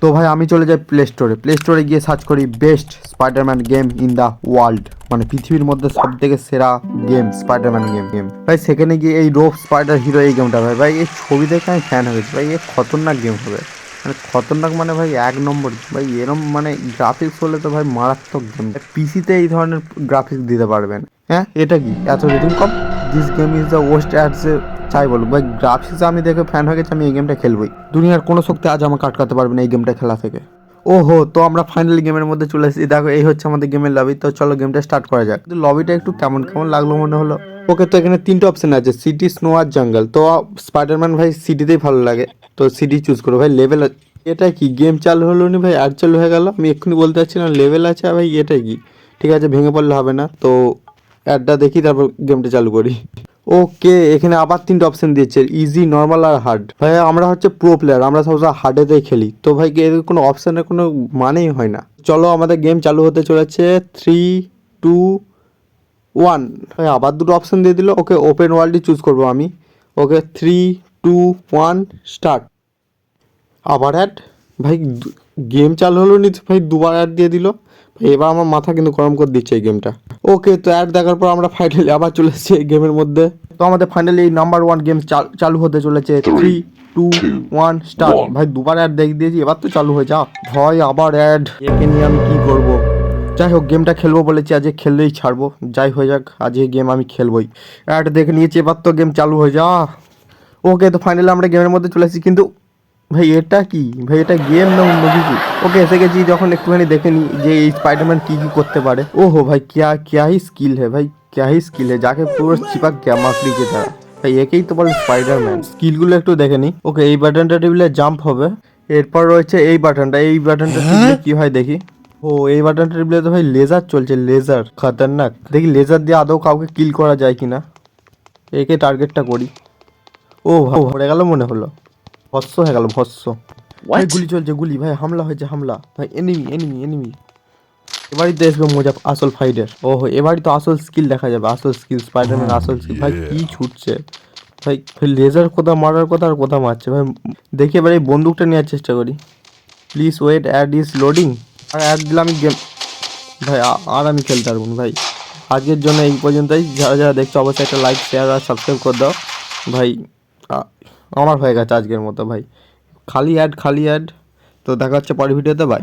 তো ভাই আমি চলে যাই প্লে স্টোরে গিয়ে সার্চ করি best Spiderman game in the world, মানে পৃথিবীর মধ্যে সব থেকে সেরা গেম স্পাইডারম্যান গেম ভাই। সেখানে গিয়ে এই রোপ স্পাইডার হিরো এই গেমটা ভাই এই ছবি দেখে আমি ফ্যান হয়ে গেছি ভাই। এ খতরনাক গেম হবে, মানে খতরনাক মানে ভাই এক নম্বর ভাই। এরম মানে গ্রাফিক্স হলে তো ভাই মারাত্মক গেম। পিসিতে এই ধরনের গ্রাফিক্স দিতে পারবেন। হ্যাঁ এটা কি এত rating com? This game is the West ads. চাই বলুক ভাই, গ্রাফিক্স আমি দেখে ফ্যান হয়ে গেছি, আমি এই গেমটা খেলবই। দুনিয়ার কোনো শক্তি আজ আমাকে আটকাতে পারবে না এই গেমটা খেলা থেকে। ওহো, তো আমরা ফাইনালি গেমের মধ্যে চলে এসেছি। দেখো এই হচ্ছে আমাদের গেমের লবি। তো চলো গেমটা স্টার্ট করা যাক। কিন্তু লবিটা একটু কেমন কেমন লাগলো মনে হলো। ওকে, তো এখানে তিনটে অপশন আছে, সিটি, স্নো আর জঙ্গল। তো স্পাইডারম্যান ভাই সিটিতেই ভালো লাগে, তো সিটি চুজ করো ভাই। লেভেল, এটা কি গেম চালু হলো নি ভাই, আর চালু হয়ে গেল। আমি এক্ষুনি বলতে পারছিলাম লেভেল আছে ভাই, এটা কি? ঠিক আছে, ভেঙে পড়লে হবে না। তো অ্যাডটা দেখি তারপর গেমটা চালু করি। ওকে, এখানে আবার তিনটে অপশন দিয়েছে, ইজি, নর্মাল আর হার্ড। ভাই আমরা হচ্ছে প্রো প্লেয়ার, আমরা সবসময় হার্ডেতেই খেলি। তো ভাই এর কোনো অপশনের কোনো মানেই হয় না। চলো আমাদের গেম চালু হতে চলেছে, 3, 2, 1। ভাই আবার দুটো অপশন দিয়ে দিল। ওকে, ওপেন ওয়ার্ল্ডই চুজ করবো আমি। ওকে, 3, 2, 1 স্টার্ট। আবার অ্যাড ভাই, গেম চালু হলো নি ভাই, দুবার অ্যাড দিয়ে দিল ভাই। এবার আমার মাথা কিন্তু গরম করে দিচ্ছে এই গেমটা। ওকে, তো অ্যাড দেখার পর আমরা ফাইনালি আবার চলে এসেছি এই গেমের মধ্যে। তো আমাদের ফাইনালি এই নাম্বার 1 গেম চালু হতে চলেছে, 3, 2, 1 স্টার্ট। ভাই দুবার অ্যাড দেখে দিয়েছি, এবার তো চালু হয়ে যা ভাই। আবার অ্যাড, একে নিয়ে আমি কি করব। যাই হোক, গেমটা খেলবো বলেছি, আজকে খেললেই ছাড়বো। যাই হয়ে যাক, আজকে গেম আমি খেলবোই। অ্যাড দেখে নিয়েছি, এবার তো গেম চালু হয়ে যা। ওকে, তো ফাইনালি আমরা গেমের মধ্যে চলে এসেছি। কিন্তু ভাই এটা কি ভাই, এটা গেম না অন্য কিছু? ওকে, এসে গেছি যখন একটুখানি দেখে নিই যে এই স্পাইডারম্যান কি কি করতে পারে। ওহো ভাই, क्या ही স্কিল है ভাই, क्या ही স্কিল है, যাকে পুরো চিপাক গিয়া মাকড়িকে তারা ভাই, একেই তো বলে স্পাইডারম্যান। স্কিলগুলো একটু দেখে নিই। ওকে, এই বাটনটা টিপলে জাম্প হবে। এরপর রয়েছে এই বাটনটা, এই বাটনটা টিপলে কি হয় দেখি। ও, এই বাটনটা টিপলে তো ভাই লেজার চলছে, লেজার খতরনাক। দেখি লেজার দিয়ে আদৌ কাউকে কিল করা যায় কিনা। একে টার্গেটটা করি। ও ভাই পড়ে গেল মনে হলো, ভস্য হয়ে গেল ভস্য। ভাই গুলি চলছে, গুলি ভাই, হামলা হয়েছে হামলা ভাই। Enemy enemy enemy. এবারই তো আসবে মজা, আসল ফাইটার। ওহো, এবারই তো আসল স্কিল দেখা যাবে, আসল স্কিল স্পাইডারম্যান আসল স্কিল। ভাই কি ছুটছে ভাই, লেজার কোথা মারার কথা আর কোথা মারছে ভাই। দেখি এবার এই বন্দুকটা নেওয়ার চেষ্টা করি। Please wait, ad is loading. আর অ্যাড দিলাম আমি গেম ভাই, আর আমি খেলতে পারবো না ভাই। আজকের জন্য এই পর্যন্তই। যারা যারা দেখছো অবশ্যই একটা লাইক, শেয়ার আর সাবস্ক্রাইব করে দাও ভাই। আমার হয়ে গেছে আজকের মতো ভাই, খালি অ্যাড খালি অ্যাড। তো দেখা হচ্ছে পরের ভিডিওতে, বাই।